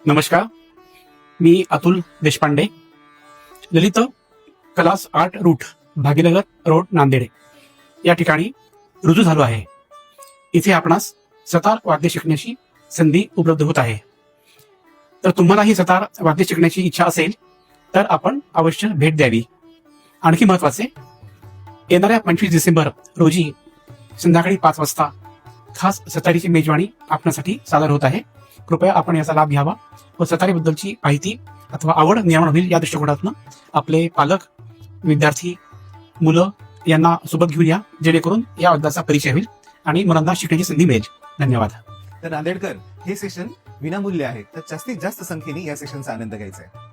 नमस्कार, मी Atul Deshpande, Lalit class art route Bhaginagar road Nanded या ठिकाणी रुजू झालो आहे. इथे आपणास सतार वाद्य शिकण्याची संधी उपलब्ध होत आहे. तर तुम्हालाही सतार वाद्य शिकण्याची इच्छा असेल तर आपण अवश्य भेट द्यावी. आणखी महत्वाचे, येणाऱ्या 25 डिसेंबर रोजी संध्याकाळी 5 वाजता खास सतारीची मेजवानी आपणासाठी सादर होत आहे. कृपया आपण याचा लाभ घ्यावा व सतारीबद्दलची माहिती अथवा आवड निर्माण होईल या दृष्टिकोनातून आपले पालक, विद्यार्थी, मुलं यांना सोबत घेऊन या, जेणेकरून या वाद्याचा परिचय होईल आणि मुलांना शिकण्याची संधी मिळेल. धन्यवाद. तर नांदेडकर हे सेशन विनामूल्य आहे, तर जास्तीत जास्त संख्येने या सेशनचा आनंद घ्यायचा आहे.